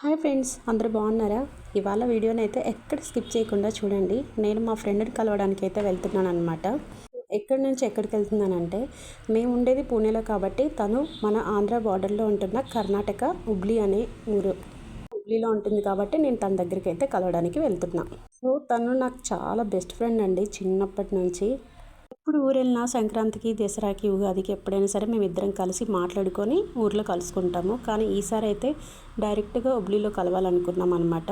Hi friends, అందరూ బాగున్నారా? ఇవాళ వీడియోని అయితే ఎక్కడ స్కిప్ చేయకుండా చూడండి. నేను మా ఫ్రెండ్ని కలవడానికి అయితే వెళ్తున్నాను అనమాట. ఎక్కడి నుంచి ఎక్కడికి వెళ్తున్నానంటే, మేము ఉండేది పూణేలో కాబట్టి తను మన ఆంధ్ర బార్డర్లో ఉంటున్న కర్ణాటక హుబ్లీ అనే ఊరు. హుబ్లీలో ఉంటుంది కాబట్టి నేను తన దగ్గరికి అయితే కలవడానికి వెళ్తున్నా. సో తను నాకు చాలా బెస్ట్ ఫ్రెండ్ అండి, చిన్నప్పటి నుంచి. ఇప్పుడు ఊరెళ్ళినా సంక్రాంతికి, దసరాకి, ఉగాదికి ఎప్పుడైనా సరే మేమిద్దరం కలిసి మాట్లాడుకొని ఊర్లో కలుసుకుంటాము. కానీ ఈసారి అయితే డైరెక్ట్గా హుబ్లీలో కలవాలనుకున్నాం అనమాట.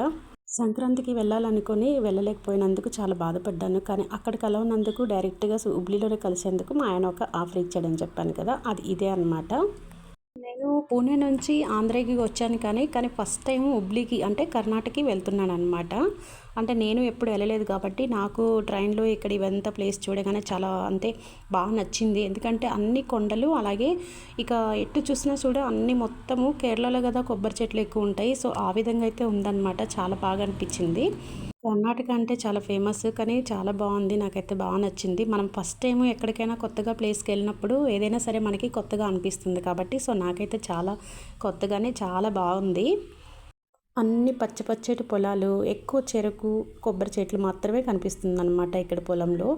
సంక్రాంతికి వెళ్ళాలనుకొని వెళ్ళలేకపోయినందుకు చాలా బాధపడ్డాను. కానీ అక్కడ కలవనందుకు డైరెక్ట్గా హుబ్లీలోనే కలిసేందుకు మా ఆయన ఒక ఆఫర్ ఇచ్చాడని చెప్పాను కదా, అది ఇదే అనమాట. నేను పూణే నుంచి ఆంధ్రాకి వచ్చాను కానీ ఫస్ట్ టైం హుబ్లీకి అంటే కర్ణాటకకి వెళ్తున్నాను అనమాట. అంటే నేను ఎప్పుడు వెళ్ళలేదు కాబట్టి నాకు ట్రైన్లో ఇక్కడ ఇవంతా ప్లేస్ చూడగానే చాలా బాగా నచ్చింది. ఎందుకంటే అన్ని కొండలు, అలాగే ఇక ఎటు చూసినా చూడ అన్ని మొత్తము కేరళలో కదా కొబ్బరి చెట్లు ఎక్కువ ఉంటాయి. సో ఆ విధంగా అయితే ఉందన్నమాట. చాలా బాగా అనిపించింది. కర్ణాటక అంటే చాలా ఫేమస్, కానీ చాలా బాగుంది. నాకైతే బాగా నచ్చింది. మనం ఫస్ట్ టైం ఎక్కడికైనా కొత్తగా ప్లేస్కి వెళ్ళినప్పుడు ఏదైనా సరే మనకి కొత్తగా అనిపిస్తుంది కాబట్టి సో నాకైతే చాలా కొత్తగానే చాలా బాగుంది. అన్ని పచ్చటి పొలాలు, ఎక్కువ చెరుకు, కొబ్బరి చెట్లు మాత్రమే కనిపిస్తుంది అనమాట ఇక్కడ పొలంలో.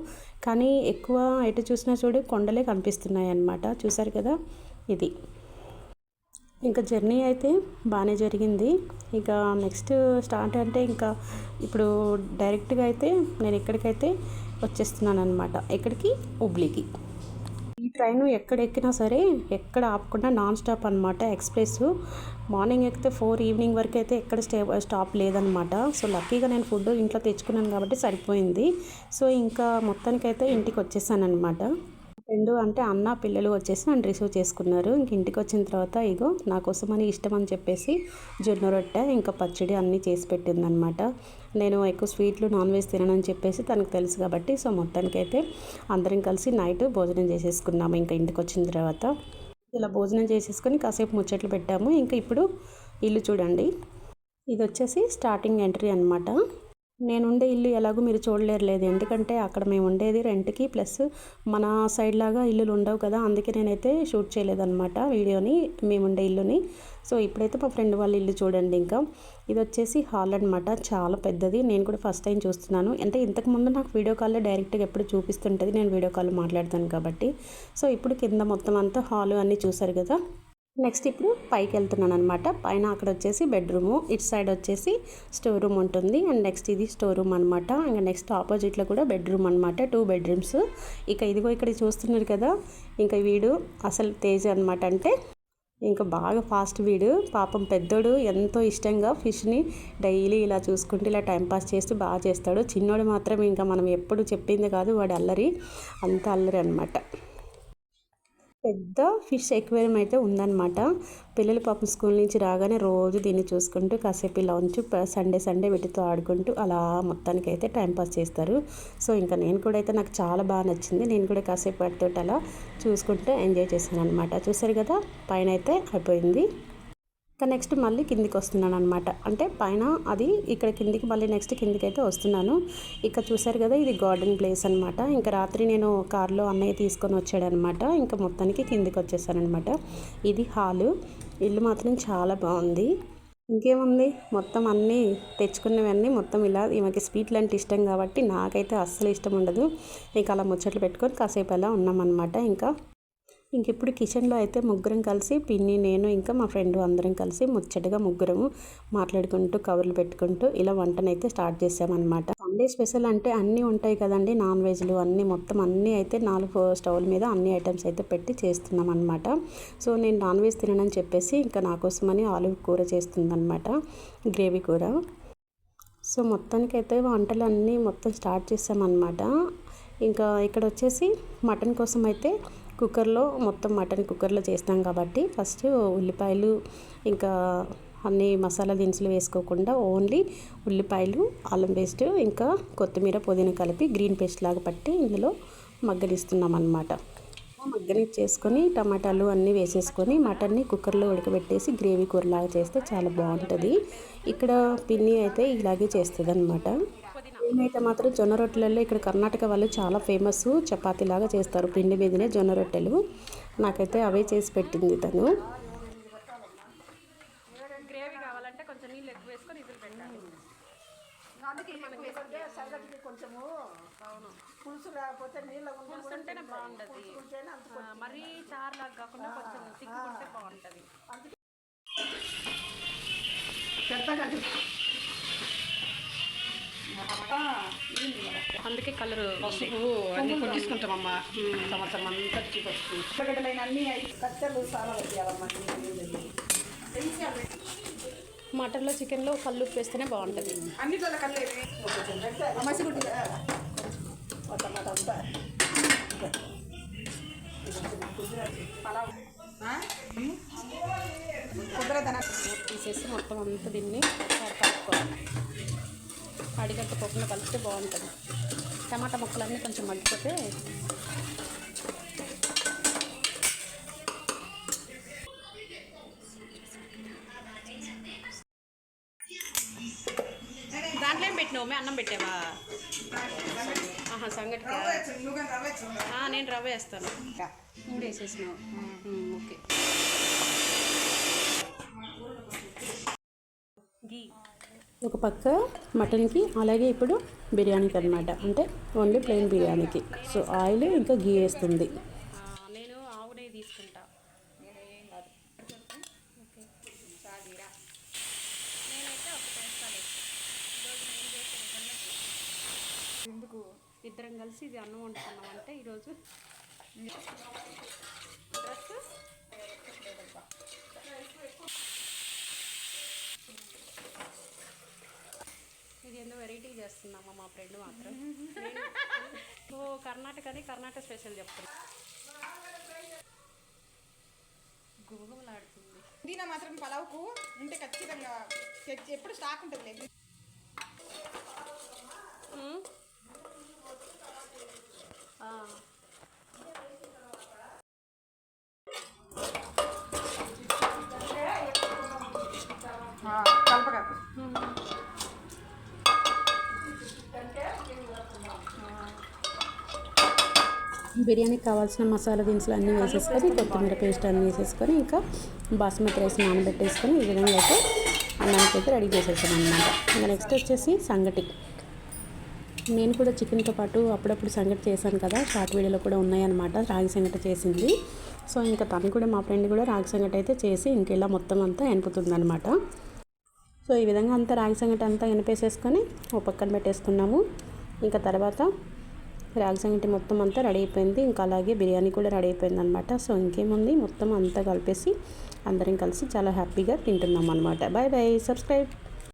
కానీ ఎక్కువ ఎటు చూసినా చూడు కొండలే కనిపిస్తున్నాయి అన్నమాట. చూసారు కదా, ఇది ఇంకా జర్నీ అయితే బాగానే జరిగింది. ఇక నెక్స్ట్ స్టార్ట్ అంటే ఇంకా ఇప్పుడు డైరెక్ట్గా అయితే నేను ఎక్కడికైతే వచ్చేస్తున్నాను అనమాట. ఎక్కడికి? హుబ్లీకి. ఈ ట్రైన్ ఎక్కడ ఎక్కినా సరే ఎక్కడ ఆపకుండా నాన్ స్టాప్ అనమాట. ఎక్స్ప్రెస్ మార్నింగ్ ఎక్కితే 4 ఈవినింగ్ వరకు అయితే ఎక్కడ స్టాప్ లేదనమాట. సో లక్కీగా నేను ఫుడ్ ఇంట్లో తెచ్చుకున్నాను కాబట్టి సరిపోయింది. సో ఇంకా మొత్తానికైతే ఇంటికి వచ్చేసాను అనమాట. ఫ్రెండు అంటే అన్న పిల్లలు వచ్చేసి నన్ను రిసీవ్ చేసుకున్నారు. ఇంక ఇంటికి వచ్చిన తర్వాత ఇగో నా కోసమని ఇష్టం అని చెప్పేసి జొన్న రొట్టె ఇంకా పచ్చడి అన్నీ చేసి పెట్టిందనమాట. నేను ఎక్కువ స్వీట్లు, నాన్ వెజ్ తిననని చెప్పేసి తనకు తెలుసు కాబట్టి సో మొత్తానికైతే అందరం కలిసి నైట్ భోజనం చేసేసుకున్నాము. ఇంకా ఇంటికి వచ్చిన తర్వాత ఇలా భోజనం చేసేసుకొని కాసేపు ముచ్చట్లు పెట్టాము. ఇంకా ఇప్పుడు ఇల్లు చూడండి, ఇది వచ్చేసి స్టార్టింగ్ ఎంట్రీ అనమాట. నేనుండే ఇల్లు ఎలాగో మీరు చూడలేరులేదు, ఎందుకంటే అక్కడ మేము ఉండేది రెంట్కి, ప్లస్ మన సైడ్ లాగా ఇల్లులు ఉండవు కదా, అందుకే నేనైతే షూట్ చేయలేదన్నమాట వీడియోని, మేము ఉండే ఇల్లుని. సో ఇప్పుడైతే మా ఫ్రెండ్ వాళ్ళ ఇల్లు చూడండి. ఇంకా ఇది వచ్చేసి హాల్ అనమాట, చాలా పెద్దది. నేను కూడా ఫస్ట్ టైం చూస్తున్నాను. అంటే ఇంతకుముందు నాకు వీడియో కాల్లో డైరెక్ట్గా ఎప్పుడు చూపిస్తుంటుంది, నేను వీడియో కాల్ మాట్లాడతాను కాబట్టి. సో ఇప్పుడు కింద మొత్తం అంతా హాల్ అన్నీ చూసారు కదా. నెక్స్ట్ ఇప్పుడు పైకి వెళ్తున్నాను అనమాట. పైన అక్కడ వచ్చేసి బెడ్రూము, ఇటు సైడ్ వచ్చేసి స్టోర్ రూమ్ ఉంటుంది. అండ్ నెక్స్ట్ ఇది స్టోర్ రూమ్ అనమాట. ఇంకా నెక్స్ట్ ఆపోజిట్లో కూడా బెడ్రూమ్ అనమాట, 2 బెడ్రూమ్స్. ఇక ఇదిగో ఇక్కడ చూస్తున్నారు కదా, ఇంకా వీడు అసలు తేజ్ అనమాట. అంటే ఇంకా బాగా ఫాస్ట్ వీడు. పాపం పెద్దోడు ఎంతో ఇష్టంగా ఫిష్ని డైలీ ఇలా చూసుకుంటూ ఇలా టైంపాస్ చేస్తూ బాగా చేస్తాడు. చిన్నోడు మాత్రం ఇంకా మనం ఎప్పుడు చెప్పింది కాదు, వాడు అల్లరి, అంత అల్లరి అనమాట. పెద్ద ఫిష్ ఎక్వేరియం అయితే ఉందన్నమాట. పిల్లలు పాపం స్కూల్ నుంచి రాగానే రోజు దీన్ని చూసుకుంటూ కాసేపు ఇలా ఉంచు సండే వీటితో ఆడుకుంటూ అలా మొత్తానికి అయితే టైంపాస్ చేస్తారు. సో ఇంకా నేను కూడా అయితే నాకు చాలా బాగా నచ్చింది. నేను కూడా కాసేపు వాటితో అలా చూసుకుంటూ ఎంజాయ్ చేశాను అనమాట. చూసారు కదా, పైన అయితే అయిపోయింది. ఇంకా నెక్స్ట్ మళ్ళీ కిందికి వస్తున్నాను అనమాట. అంటే పైన అది ఇక్కడ కిందికి మళ్ళీ నెక్స్ట్ కిందికి అయితే వస్తున్నాను. ఇక్కడ చూసారు కదా, ఇది గార్డెన్ ప్లేస్ అనమాట. ఇంకా రాత్రి నేను కార్లో అన్నయ్య తీసుకొని వచ్చాడనమాట. ఇంకా మొత్తానికి కిందికి వచ్చేసానమాట. ఇది హాలు. ఇల్లు మాత్రం చాలా బాగుంది. ఇంకేముంది, మొత్తం అన్నీ తెచ్చుకున్నవన్నీ మొత్తం ఇలా, ఈమెకి స్వీట్లు అంటే ఇష్టం కాబట్టి నాకైతే అస్సలు ఇష్టం ఉండదు. ఇంకా అలా ముచ్చట్లు పెట్టుకొని కాసేపు అలా ఉన్నామన్నమాట. ఇంకిప్పుడు కిచెన్లో అయితే ముగ్గురం కలిసి, పిన్ని, నేను ఇంకా మా ఫ్రెండ్ అందరం కలిసి ముచ్చటగా ముగ్గురము మాట్లాడుకుంటూ కవర్లు పెట్టుకుంటూ ఇలా వంటనైతే స్టార్ట్ చేసామన్నమాట. సండే స్పెషల్ అంటే అన్నీ ఉంటాయి కదండి, నాన్ వెజ్లు అన్నీ మొత్తం అన్నీ అయితే 4 స్టవ్ల మీద అన్ని ఐటమ్స్ అయితే పెట్టి చేస్తున్నాం అనమాట. సో నేను నాన్ వెజ్ తిననని చెప్పేసి ఇంకా నా కోసమని ఆలు కూర చేస్తుందన్నమాట, గ్రేవీ కూర. సో మొత్తానికైతే వంటలు అన్నీ మొత్తం స్టార్ట్ చేసామన్నమాట. ఇంకా ఇక్కడ వచ్చేసి మటన్ కోసం అయితే కుక్కర్లో మొత్తం మటన్ కుక్కర్లో చేస్తాం కాబట్టి ఫస్ట్ ఉల్లిపాయలు ఇంకా అన్ని మసాలా దినుసులు వేసుకోకుండా ఓన్లీ ఉల్లిపాయలు, అల్లం పేస్ట్ ఇంకా కొత్తిమీర, పుదీనా కలిపి గ్రీన్ పేస్ట్ లాగా పట్టి ఇందులో మగ్గనిస్తున్నాం అన్నమాట. మగ్గనిచ్చేసుకొని టమాటాలు అన్నీ వేసేసుకొని మటన్ని కుక్కర్లో ఉడకబెట్టేసి గ్రేవీ కూరలాగా చేస్తే చాలా బాగుంటుంది. ఇక్కడ పిన్ని అయితే ఇలాగే చేస్తుంది అనమాట. నేనైతే మాత్రం జొన్న రొట్టెలలో ఇక్కడ కర్ణాటక వాళ్ళు చాలా ఫేమస్, చపాతీలాగా చేస్తారు, పిండి మీదనే జొన్న రొట్టెలు. నాకైతే అవే చేసి పెట్టింది తను. కొంచెం నీళ్ళు ఎక్కువ వేసుకొని ఇదిలు పెట్టాలి. అందుకే మనకి సంగటికి కొంచెము అవును పులుసు లేకపోతే నీళ్ళ పులుసు ఉంటేనే బాగుంటుంది. మరీ చారులాగా కాకుండా కొంచెం తిక్కుకుంటే బాగుంటుంది. అందుకే కలర్ పసుపు అన్ని కొట్టించుకుంటామమ్మా. సంవత్సరం అంతా పసుపు అన్ని కట్టెలు చాలా పెట్టాలమ్మా. మటన్లో చికెన్లో కళ్ళు ఉప్పు వేస్తేనే బాగుంటుంది. అన్నిట్లో కళ్ళు మసిగుడ్డు టమాటా అంతా కుదరదన తీసేసి మొత్తం అంతా దీన్ని కలుపుకోవాలి. అడిగట్టుకోకుండా కలిపితే బాగుంటుంది. టమాటా ముక్కలన్నీ కొంచెం మగ్గిపోతే దాంట్లో ఏం పెట్టినావు? అన్నం పెట్టావా? సంగటి నేను రవ్వ వేస్తాను. 3 వేసేసినావు. ఓకే. గీ ఒక పక్క మటన్కి, అలాగే ఇప్పుడు బిర్యానీకి అనమాట. అంటే ఓన్లీ ప్లెయిన్ బిర్యానీకి. సో ఆయిల్ ఇంకా గీ వేస్తుంది. నేను ఆవు నెయ్యి తీసుకుంటా. ఎందుకు ఇద్దరం కలిసి ఇది అన్నం వండుకున్నాం అంటే ఈరోజు ఇది ఏందో వెరైటీ చేస్తున్నామా మా ఫ్రెండ్ మాత్రం. కర్ణాటక స్పెషల్ చెప్తున్నా. గుమగుమలాడుతుంది. దీని మాత్రం పలావుకు ఉంటే ఖచ్చితంగా ఎప్పుడు స్టాక్ ఉంటుంది. కలపగా బిర్యానీకి కావాల్సిన మసాలా దినుసులు అన్నీ వేసేసుకొని, కొత్తిమీర పేస్ట్ అన్నీ వేసేసుకొని, ఇంకా బాస్మతి రైస్ నానబెట్టేసుకొని ఈ విధంగా అయితే అన్నానికి అయితే రెడీ చేసేసాను అనమాట. ఇంకా నెక్స్ట్ వచ్చేసి సంగటి. నేను కూడా చికెన్తో పాటు అప్పుడప్పుడు సంగటి చేశాను కదా, షార్ట్ వీడియోలో కూడా ఉన్నాయన్నమాట. రాగి సంగటి చేసింది. సో ఇంకా తను కూడా, మా ఫ్రెండ్ కూడా రాగి సంగటి అయితే చేసి ఇంకెలా మొత్తం అంతా ఎనుపుతుందనమాట. సో ఈ విధంగా అంతా రాగి సంగటి అంతా ఎనిపేసేసుకొని ఓ పక్కన పెట్టేసుకున్నాము. ఇంకా తర్వాత రాగి సంగటి మొత్తం అంతా రెడీ అయిపోయింది. ఇంకా అలాగే బిర్యానీ కూడా రెడీ అయిపోయింది అనమాట. సో ఇంకేముంది, మొత్తం అంతా కలిపేసి అందరం కలిసి చాలా హ్యాపీగా తింటున్నాం అనమాట. Bye bye, subscribe.